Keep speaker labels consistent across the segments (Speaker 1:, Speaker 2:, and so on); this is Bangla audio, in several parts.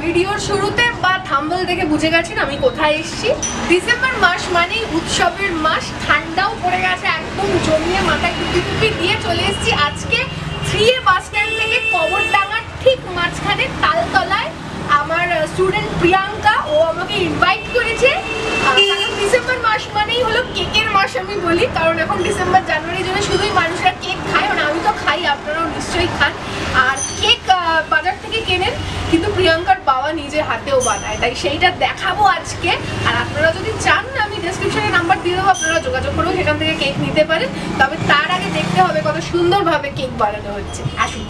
Speaker 1: ভিডিওর শুরুতে বা থাম্বনেল দেখে বুঝে গেছেন আমি কোথায় এসেছি। ডিসেম্বর মাস মানেই উৎসবের মাস, ঠান্ডাও পড়ে গেছে একদম জমিয়ে, মাথায় টুপি টুপি দিয়ে চলে এসেছি আজকে 3A বাস স্ট্যান্ড থেকে কবরডাঙ্গার ঠিক মাঝখানে তালতলায়। আমার স্টুডেন্ট প্রিয়াঙ্কা, ও আমাকে ইনভাইট করেছে। কারণ ডিসেম্বর মাস মানেই হলো কেকের মাস আমি বলি, কারণ এখন ডিসেম্বর জানুয়ারির জন্য শুধুই মানুষরা কেক খায়, মানে আমি তো খাই, আপনারাও নিশ্চয়ই খান। আর কেক বাজার থেকে কেনেন, কিন্তু প্রিয়াঙ্কার বাবা নিজের হাতেও বানায়, তাই সেইটা দেখাবো আজকে। আর আপনারা যদি চান আমি ডেসক্রিপশনে নাম্বার দিয়ে দেবো, আপনারা যোগাযোগ করেও সেখান থেকে কেক নিতে পারেন। তবে তার আগে দেখতে হবে কত সুন্দরভাবে কেক বানানো হচ্ছে। আসুন।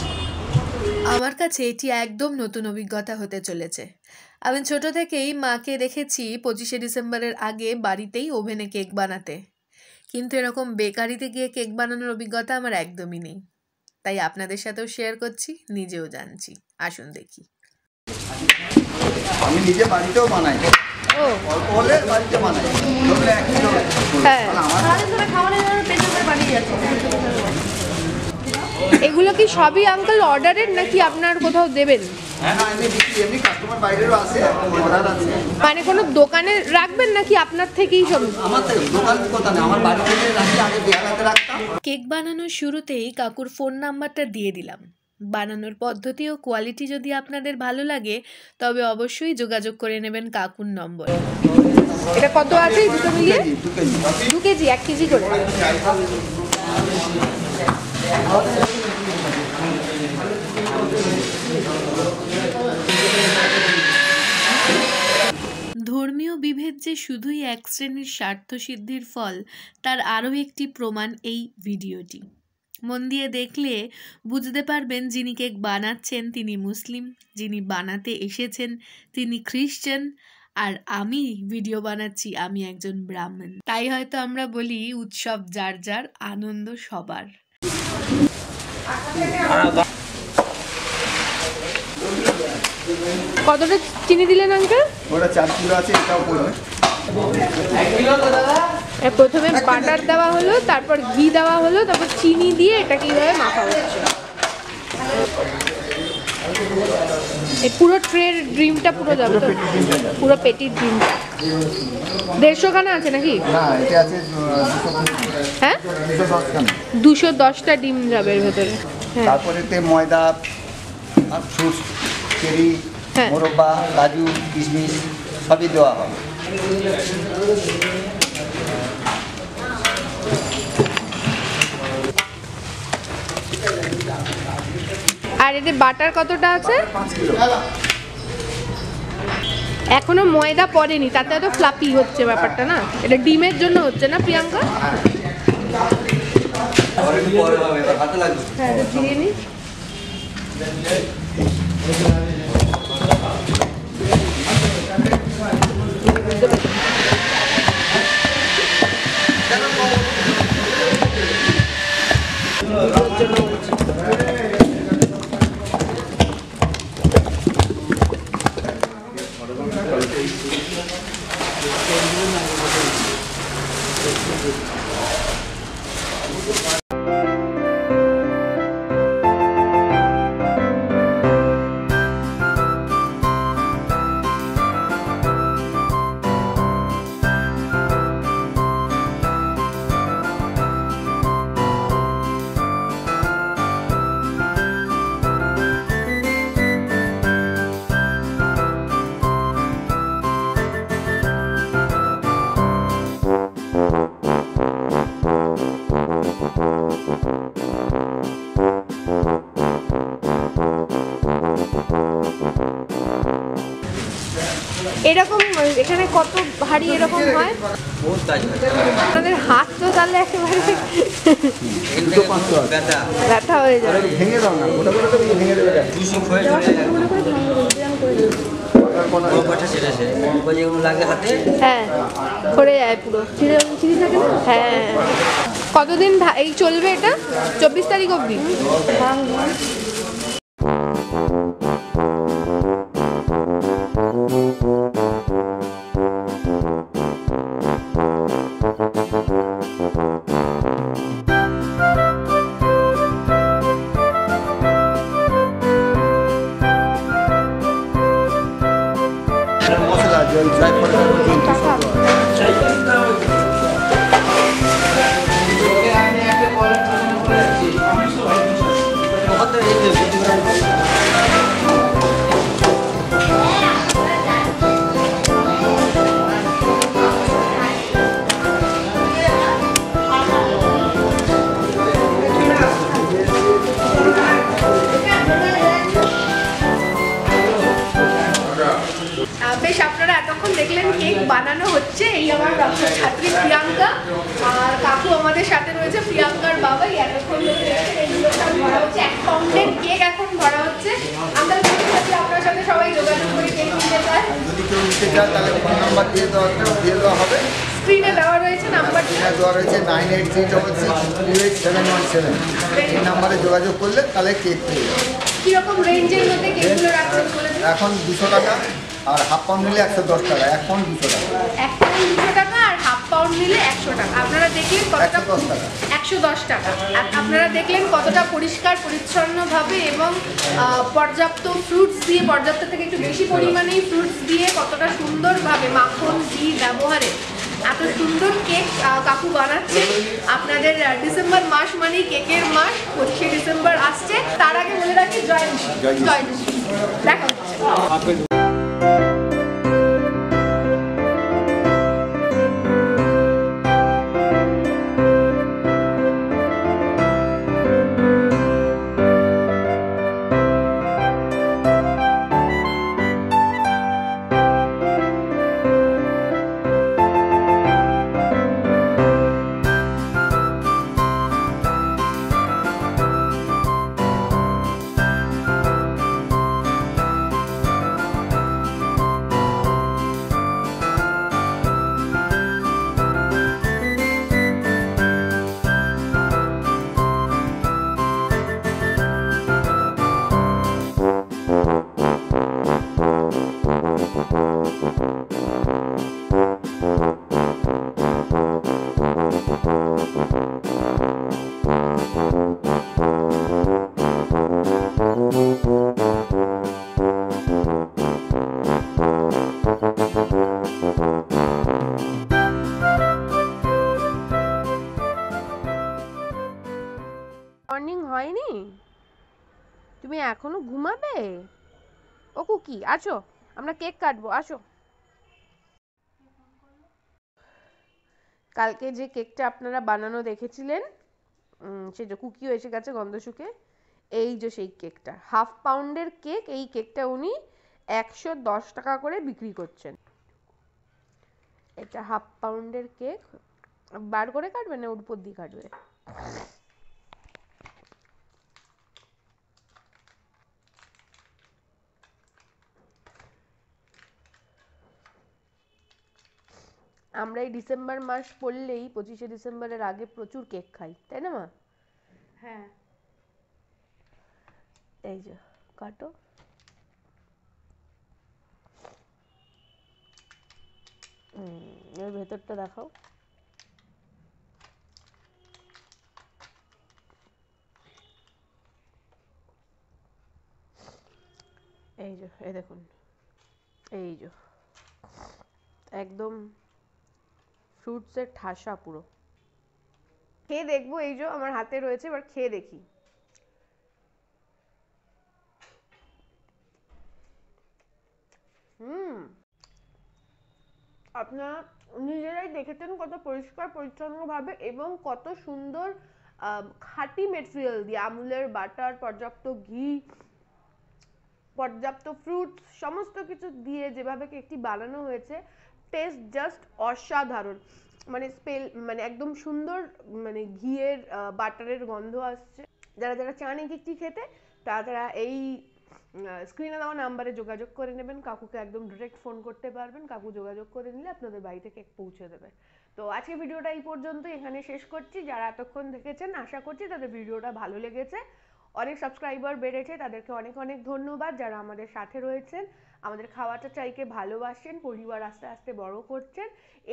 Speaker 2: আমার কাছে এটি একদম নতুন অভিজ্ঞতা হতে চলেছে। আমি ছোট থেকেই মাকে দেখেছি 25শে ডিসেম্বরের আগে বাড়িতেই ওভেনে কেক বানাতে, কিন্তু এরকম বেকারিতে গিয়ে কেক বানানোর অভিজ্ঞতা আমার একদমই নেই। তাই আপনাদের সাথেও শেয়ার করছি, নিজেও জানছি। আসুন দেখি।
Speaker 3: আমি নিজে বাড়িতেও বানাই, অল্প হলে বাড়িতে বানাই।
Speaker 1: এগুলো কি সবই আঙ্কেল অর্ডারের নাকি আপনার কোথাও দেবেন? মানে কোনো দোকানে রাখবেন নাকি আপনার থেকেই সব?
Speaker 2: কেক বানানোর শুরুতেই কাকুর ফোন নাম্বারটা দিয়ে দিলাম। বানানোর পদ্ধতি ও কোয়ালিটি যদি আপনাদের ভালো লাগে তবে অবশ্যই যোগাযোগ করে নেবেন কাকুর নম্বর।
Speaker 1: এটা কত আছে দুটো মিলিয়ে? 2 কেজি, 1 কেজি করে।
Speaker 2: ধর্মীয় বিভেদ যে শুধুই এক শ্রেণীর স্বার্থসিদ্ধির ফল, তার আরও একটি প্রমাণ এই ভিডিওটি। মন দিয়ে দেখলে বুঝতে পারবেন যিনি কেক বানাচ্ছেন তিনি মুসলিম, যিনি বানাতে এসেছেন তিনি খ্রিস্টান, আর আমি ভিডিও বানাচ্ছি আমি একজন ব্রাহ্মণ। তাই হয়তো আমরা বলি উৎসব যার যার, আনন্দ সবার।
Speaker 1: কতটা চিনি দিলেন আঙ্কেল?
Speaker 3: ওটা 4 কিলো আছে, এটাও পড়বে।
Speaker 1: প্রথমে বাটার দেওয়া হলো, তারপর ঘি দেওয়া হলো, তারপর চিনি দিয়ে এটা কিভাবে মাখা হচ্ছে। এই পুরো ট্রের ড্রিমটা পুরো যাবে তো? পুরো পেটির ড্রিমটা 150 খানা আছে নাকি?
Speaker 3: না, এটা আছে
Speaker 1: হ্যাঁ 210টা ডিম যাবে এর ভেতরে।
Speaker 3: তারপরে এতে ময়দা আর ফ্রুটস, চেরি, মোরব্বা, কাজু, কিশমিশ সবই দেওয়া হয়।
Speaker 1: আর এতে বাটার কতটা আছে?
Speaker 3: 5 কিলো।
Speaker 1: এখনো ময়দা পড়েনি, তাতে এত ফ্লাপি হচ্ছে ব্যাপারটা না? এটা ডিমের জন্য হচ্ছে না প্রিয়াঙ্কা? হ্যাঁ, দিয়ে নি। এরকম এখানে কত ভারী এরকম হয়? আপনাদের হাত তো তাহলে একেবারে ব্যথা হয়ে যায়।
Speaker 3: ভেঙে দাও না, ওটা করে তো ভেঙে দেবে।
Speaker 1: হ্যাঁ, পড়ে যায় পুরো। হ্যাঁ, কতদিন এই চলবে এটা? 24 তারিখ অবধি?
Speaker 3: জয়ফলটা
Speaker 1: বেশ, আপনারা এতক্ষণ দেখলেন কেক বানানো হচ্ছে। এই আমার ছাত্রী প্রিয়াঙ্কা আর কাকু আমাদের সাথে রয়েছে, প্রিয়াঙ্কার বাবা। এতক্ষণ ভরা হচ্ছে, 1 পাউন্ডের কেক এখন ভরা হচ্ছে। আমরা আপনার সাথে সবাই যোগাযোগ করে কেক নিতে চাই।
Speaker 3: যদি কেউ নিতে চায় তাহলে ফোন নাম্বার দিয়ে দেওয়া হবে।
Speaker 1: স্ক্রিনে দেওয়া রয়েছে নাম্বার,
Speaker 3: দেওয়া রয়েছে 9836628717। এই নাম্বারে যোগাযোগ করলে তাহলে কেক পেয়ে যাবে।
Speaker 1: কিরকম রেঞ্জের মধ্যে কেকগুলো রাখছেন বলে দিন।
Speaker 3: এখন 200 টাকা, আর হাফ পাউন্ড নিলে 110 টাকা। 1 পাউন্ড 200 টাকা,
Speaker 1: 1 পাউন্ড 200 টাকা, আর হাফ পাউন্ড নিলে 100 টাকা। আপনারা দেখলেন কতটা
Speaker 3: 110 টাকা।
Speaker 1: 110 টাকা। আপনারা দেখলেন কতটা পরিষ্কার পরিচ্ছন্নভাবে এবং পর্যাপ্ত ফ্রুটস দিয়ে, পর্যাপ্ত থেকে একটু বেশি পরিমাণেই ফ্রুটস দিয়ে কতটা সুন্দরভাবে মাখন ঘি ব্যবহারে এত সুন্দর কেক কাকু বানাচ্ছে। আপনাদের ডিসেম্বর মাস মানেই কেকের মাস। 25শে ডিসেম্বর আসছে, তার আগে বলে রাখি জয় যিশু। জয় যিশু। দেখা হচ্ছে। মর্নিং হয়নি, তুমি এখনো ঘুমাবে? ও কুকি, আসো আমরা কেক কাটবো, আসো। কালকে যে কেকটা আপনারা বানানো দেখেছিলেন, সে যে কুকিও এসে গেছে গন্ধ শুকে। এই যে সেই কেকটা, হাফ পাউন্ডের কেক। এই কেকটা উনি 110 টাকা করে বিক্রি করছেন। এটা হাফ পাউন্ডের কেক। বার করে কাটবে না উপর দিয়ে কাটবে? আমরা এই ডিসেম্বর মাস পড়লেই 25শে ডিসেম্বরের আগে প্রচুর কেক খাই, তাই না মা? হ্যাঁ। এই যে কাটো। এর ভেতরটা দেখাও। এই যে, এই দেখুন, এই যে একদম ফ্রুটসের ঠাসা পুরো। খেয়ে দেখবো, এই যে আমার হাতে রয়েছে, এবার খেয়ে দেখি। আপনারা নিজেরাই দেখেছেন কত পরিষ্কার পরিচ্ছন্ন ভাবে এবং কত সুন্দর খাঁটি মেটেরিয়াল দিয়ে, আমুলের বাটার, পর্যাপ্ত ঘি, পর্যাপ্ত ফ্রুটস, সমস্ত কিছু দিয়ে যেভাবে কেকটি বানানো হয়েছে, টেস্ট জাস্ট অসাধারণ। মানে একদম সুন্দর, মানে ঘিয়ের বাটারের গন্ধ আসছে। যারা যারা চান এই কেকটি খেতে, তারা এই স্ক্রিনে দেওয়া নাম্বারে যোগাযোগ করে নেবেন। কাকুকে একদম ডিরেক্ট ফোন করতে পারবেন, কাকু যোগাযোগ করে নিলে আপনাদের বাড়িতে কেক পৌঁছে দেবে। তো আজকে ভিডিওটা এই পর্যন্ত এখানে শেষ করছি। যারা এতক্ষণ দেখেছেন, আশা করছি তাদের ভিডিওটা ভালো লেগেছে।
Speaker 4: অনেক সাবস্ক্রাইবার বেড়েছে, তাদেরকে অনেক অনেক ধন্যবাদ যারা আমাদের সাথে রয়েছেন, আমাদের খাওয়াটা চাইকে ভালোবাসেন, পরিবার আস্তে আস্তে বড় করছেন,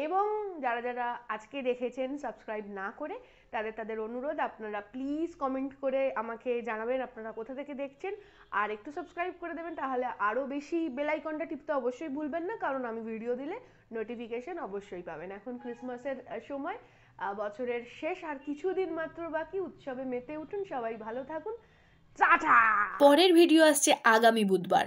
Speaker 4: এবং যারা যারা আজকে দেখেছেন সাবস্ক্রাইব না করে তাদের অনুরোধ আপনারা প্লিজ কমেন্ট করে আমাকে জানাবেন আপনারা কোথা থেকে দেখছেন, আর একটু সাবস্ক্রাইব করে দেবেন, তাহলে আরও বেশি বেল আইকনটা টিপতে অবশ্যই ভুলবেন না, কারণ আমি ভিডিও দিলে নোটিফিকেশন অবশ্যই পাবেন। এখন ক্রিসমাসের সময়, বছরের শেষ আর কিছুদিন মাত্র বাকি, উৎসবে মেতে উঠুন, সবাই ভালো থাকুন, টাটা।
Speaker 2: পরের ভিডিও আসছে আগামী বুধবার।